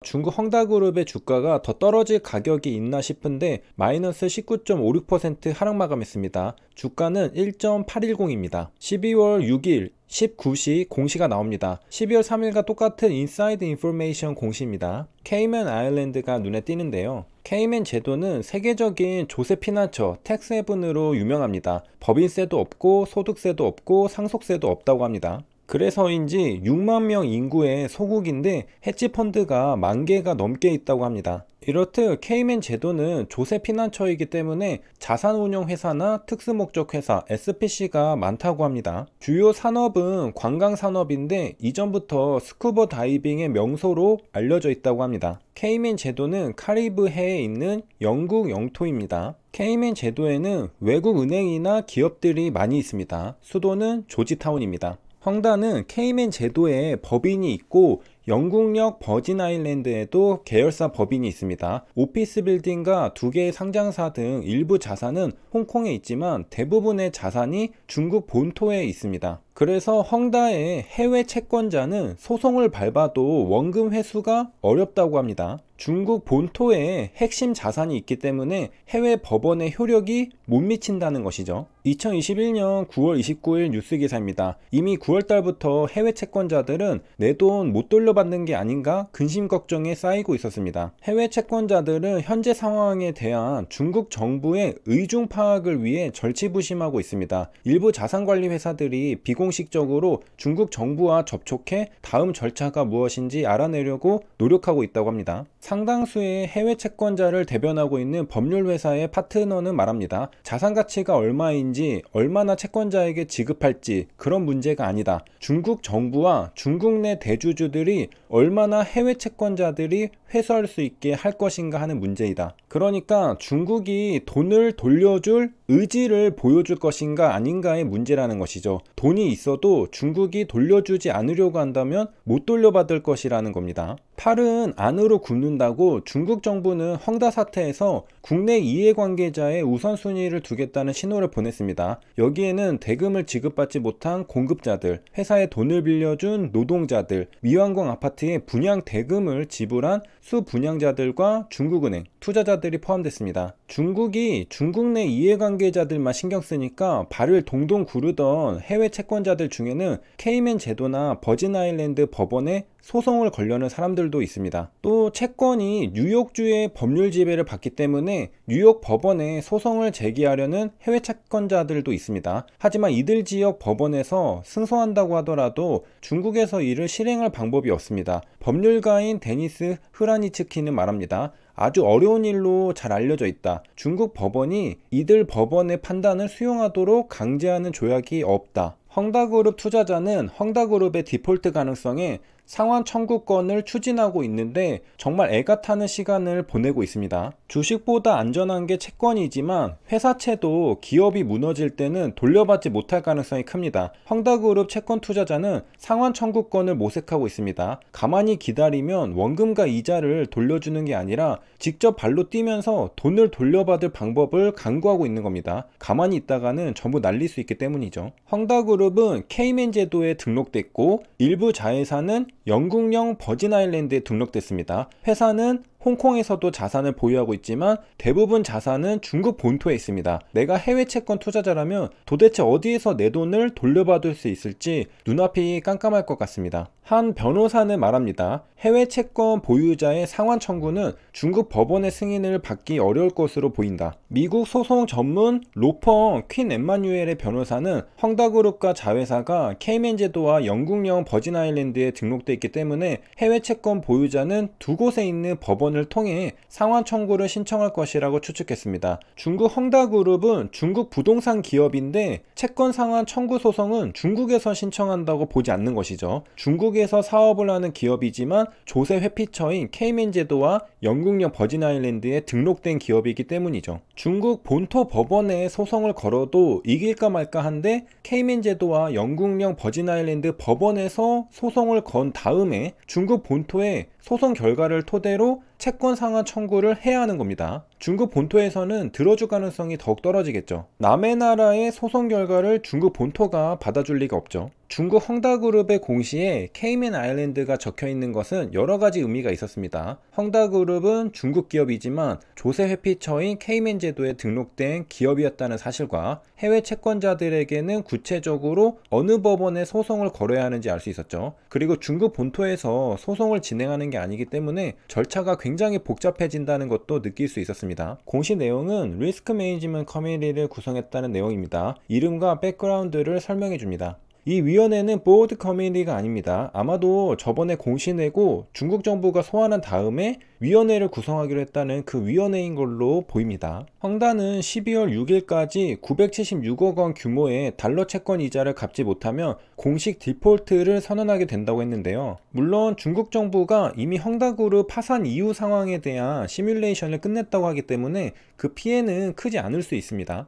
중국 헝다그룹의 주가가 더 떨어질 가격이 있나 싶은데 마이너스 19.56% 하락 마감했습니다. 주가는 1.810입니다. 12월 6일 19시 공시가 나옵니다. 12월 3일과 똑같은 인사이드 인포메이션 공시입니다. 케이맨 아일랜드가 눈에 띄는데요. 케이맨 제도는 세계적인 조세 피난처 텍스 헤븐으로 유명합니다. 법인세도 없고 소득세도 없고 상속세도 없다고 합니다. 그래서인지 6만 명 인구의 소국인데 헤지펀드가 10,000개가 넘게 있다고 합니다. 이렇듯 케이맨 제도는 조세 피난처이기 때문에 자산운용회사나 특수목적회사 SPC가 많다고 합니다. 주요 산업은 관광산업인데 이전부터 스쿠버 다이빙의 명소로 알려져 있다고 합니다. 케이맨 제도는 카리브해에 있는 영국 영토입니다. 케이맨 제도에는 외국 은행이나 기업들이 많이 있습니다. 수도는 조지타운입니다. 헝다는 케이맨 제도에 법인이 있고 영국역 버진 아일랜드에도 계열사 법인이 있습니다. 오피스 빌딩과 2개의 상장사 등 일부 자산은 홍콩에 있지만 대부분의 자산이 중국 본토에 있습니다. 그래서 헝다의 해외 채권자는 소송을 밟아도 원금 회수가 어렵다고 합니다. 중국 본토에 핵심 자산이 있기 때문에 해외 법원의 효력이 못 미친다는 것이죠. 2021년 9월 29일 뉴스 기사입니다. 이미 9월달부터 해외 채권자들은 내 돈 못 돌려받는 게 아닌가 근심 걱정에 쌓이고 있었습니다. 해외 채권자들은 현재 상황에 대한 중국 정부의 의중 파악을 위해 절치부심하고 있습니다. 일부 자산관리 회사들이 비공식적으로 중국 정부와 접촉해 다음 절차가 무엇인지 알아내려고 노력하고 있다고 합니다. 상당수의 해외 채권자를 대변하고 있는 법률회사의 파트너는 말합니다. 자산 가치가 얼마인지 얼마나 채권자에게 지급할지 그런 문제가 아니다. 중국 정부와 중국 내 대주주들이 얼마나 해외 채권자들이 회수할 수 있게 할 것인가 하는 문제이다. 그러니까 중국이 돈을 돌려줄 의지를 보여줄 것인가 아닌가의 문제라는 것이죠. 돈이 있어도 중국이 돌려주지 않으려고 한다면 못 돌려받을 것이라는 겁니다. 팔은 안으로 굽는다고 중국 정부는 헝다 사태에서 국내 이해관계자의 우선순위를 두겠다는 신호를 보냈습니다. 여기에는 대금을 지급받지 못한 공급자들, 회사에 돈을 빌려준 노동자들, 미완공 아파트의 분양 대금을 지불한 수분양자들과 중국은행, 투자자들이 포함됐습니다. 중국이 중국 내 이해관계자들만 신경 쓰니까 발을 동동 구르던 해외 채권자들 중에는 케이맨 제도나 버진 아일랜드 법원에 소송을 걸려는 사람들도 있습니다. 또 채권이 뉴욕주의 법률 지배를 받기 때문에 뉴욕 법원에 소송을 제기하려는 해외 채권자들도 있습니다. 하지만 이들 지역 법원에서 승소한다고 하더라도 중국에서 이를 실행할 방법이 없습니다. 법률가인 데니스 흐라니츠키는 말합니다. 아주 어려운 일로 잘 알려져 있다. 중국 법원이 이들 법원의 판단을 수용하도록 강제하는 조약이 없다. 헝다그룹 투자자는 헝다그룹의 디폴트 가능성에 상환 청구권을 추진하고 있는데 정말 애가 타는 시간을 보내고 있습니다. 주식보다 안전한 게 채권이지만 회사채도 기업이 무너질 때는 돌려받지 못할 가능성이 큽니다. 헝다그룹 채권 투자자는 상환 청구권을 모색하고 있습니다. 가만히 기다리면 원금과 이자를 돌려주는 게 아니라 직접 발로 뛰면서 돈을 돌려받을 방법을 강구하고 있는 겁니다. 가만히 있다가는 전부 날릴 수 있기 때문이죠. 헝다그룹은 케이맨 제도에 등록됐고 일부 자회사는 영국령 버진 아일랜드에 등록됐습니다. 회사는 홍콩에서도 자산을 보유하고 있지만 대부분 자산은 중국 본토에 있습니다. 내가 해외 채권 투자자라면 도대체 어디에서 내 돈을 돌려받을 수 있을지 눈앞이 깜깜할 것 같습니다. 한 변호사는 말합니다. 해외 채권 보유자의 상환 청구는 중국 법원의 승인을 받기 어려울 것으로 보인다. 미국 소송 전문 로펌 퀸 엠마뉴엘의 변호사는 헝다그룹과 자회사가 케이맨 제도와 영국령 버진 아일랜드에 등록돼 있기 때문에 해외 채권 보유자는 두 곳에 있는 법원을 통해 상환 청구를 신청할 것이라고 추측했습니다. 중국 헝다그룹은 중국 부동산 기업인데 채권 상환 청구 소송은 중국에서 신청한다고 보지 않는 것이죠. 중국에서 사업을 하는 기업이지만 조세 회피처인 케이맨 제도와 영국령 버진 아일랜드에 등록된 기업이기 때문이죠. 중국 본토 법원에 소송을 걸어도 이길까 말까 한데 케이맨 제도와 영국령 버진 아일랜드 법원에서 소송을 건 다음에 중국 본토에 소송 결과를 토대로 채권 상환 청구를 해야 하는 겁니다. 중국 본토에서는 들어줄 가능성이 더욱 떨어지겠죠. 남의 나라의 소송 결과를 중국 본토가 받아줄 리가 없죠. 중국 헝다그룹의 공시에 케이맨 아일랜드가 적혀 있는 것은 여러 가지 의미가 있었습니다. 헝다그룹은 중국 기업이지만 조세 회피처인 케이맨 제도에 등록된 기업이었다는 사실과 해외 채권자들에게는 구체적으로 어느 법원에 소송을 걸어야 하는지 알 수 있었죠. 그리고 중국 본토에서 소송을 진행하는 게 아니기 때문에 절차가 굉장히 복잡해진다는 것도 느낄 수 있었습니다. 공시 내용은 리스크 매니지먼트 커미티를 구성했다는 내용입니다. 이름과 백그라운드를 설명해 줍니다. 이 위원회는 보드 커미티가 아닙니다. 아마도 저번에 공시 내고 중국 정부가 소환한 다음에 위원회를 구성하기로 했다는 그 위원회인 걸로 보입니다. 헝다는 12월 6일까지 976억 원 규모의 달러 채권 이자를 갚지 못하면 공식 디폴트를 선언하게 된다고 했는데요. 물론 중국 정부가 이미 헝다그룹 파산 이후 상황에 대한 시뮬레이션을 끝냈다고 하기 때문에 그 피해는 크지 않을 수 있습니다.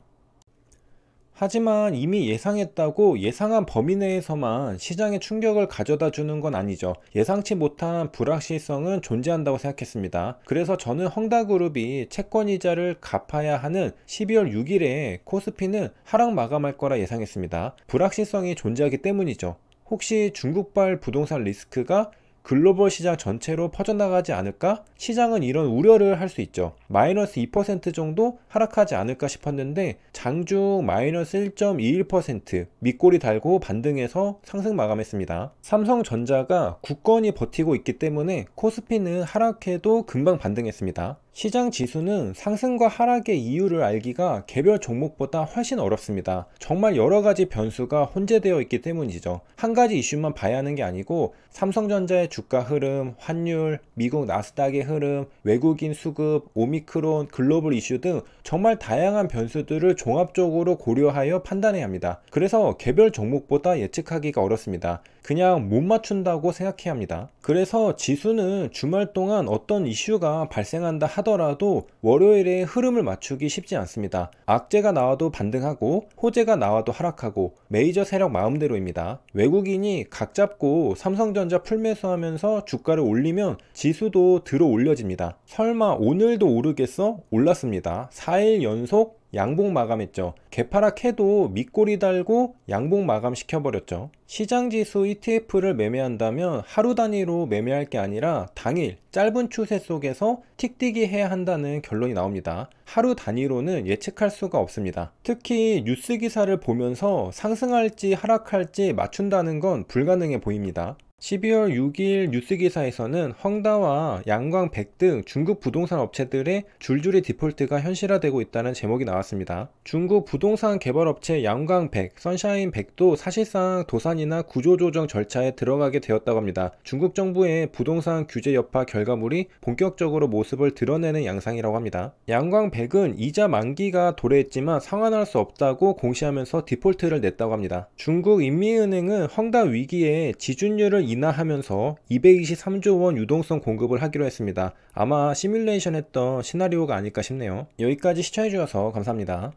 하지만 이미 예상했다고 예상한 범위 내에서만 시장에 충격을 가져다 주는 건 아니죠. 예상치 못한 불확실성은 존재한다고 생각했습니다. 그래서 저는 헝다그룹이 채권이자를 갚아야 하는 12월 6일에 코스피는 하락 마감할 거라 예상했습니다. 불확실성이 존재하기 때문이죠. 혹시 중국발 부동산 리스크가 글로벌 시장 전체로 퍼져나가지 않을까? 시장은 이런 우려를 할 수 있죠. 마이너스 2% 정도 하락하지 않을까 싶었는데 장중 마이너스 1.21% 밑꼬리 달고 반등해서 상승 마감했습니다. 삼성전자가 굳건히 버티고 있기 때문에 코스피는 하락해도 금방 반등했습니다. 시장 지수는 상승과 하락의 이유를 알기가 개별 종목보다 훨씬 어렵습니다. 정말 여러 가지 변수가 혼재되어 있기 때문이죠. 한 가지 이슈만 봐야 하는 게 아니고 삼성전자의 주가 흐름, 환율, 미국 나스닥의 흐름, 외국인 수급, 오미크론, 글로벌 이슈 등 정말 다양한 변수들을 종합적으로 고려하여 판단해야 합니다. 그래서 개별 종목보다 예측하기가 어렵습니다. 그냥 못 맞춘다고 생각해야 합니다. 그래서 지수는 주말 동안 어떤 이슈가 발생한다 하더라도 월요일에 흐름을 맞추기 쉽지 않습니다. 악재가 나와도 반등하고 호재가 나와도 하락하고 메이저 세력 마음대로입니다. 외국인이 각 잡고 삼성전자 풀매수하면서 주가를 올리면 지수도 들어 올려집니다. 설마 오늘도 오르겠어? 올랐습니다. 4일 연속 양봉 마감했죠. 개파락해도 밑꼬리 달고 양봉 마감 시켜버렸죠. 시장지수 ETF를 매매한다면 하루 단위로 매매할 게 아니라 당일 짧은 추세 속에서 틱틱이 해야 한다는 결론이 나옵니다. 하루 단위로는 예측할 수가 없습니다. 특히 뉴스 기사를 보면서 상승할지 하락할지 맞춘다는 건 불가능해 보입니다. 12월 6일 뉴스기사에서는 헝다와 양광백 등 중국 부동산 업체들의 줄줄이 디폴트가 현실화되고 있다는 제목이 나왔습니다. 중국 부동산 개발업체 양광백, 선샤인백도 사실상 도산이나 구조조정 절차에 들어가게 되었다고 합니다. 중국 정부의 부동산 규제 여파 결과물이 본격적으로 모습을 드러내는 양상이라고 합니다. 양광백은 이자 만기가 도래했지만 상환할 수 없다고 공시하면서 디폴트를 냈다고 합니다. 중국 인민은행은 헝다 위기에 지준율을 인하하면서 223조 원 유동성 공급을 하기로 했습니다. 아마 시뮬레이션 했던 시나리오가 아닐까 싶네요. 여기까지 시청해주셔서 감사합니다.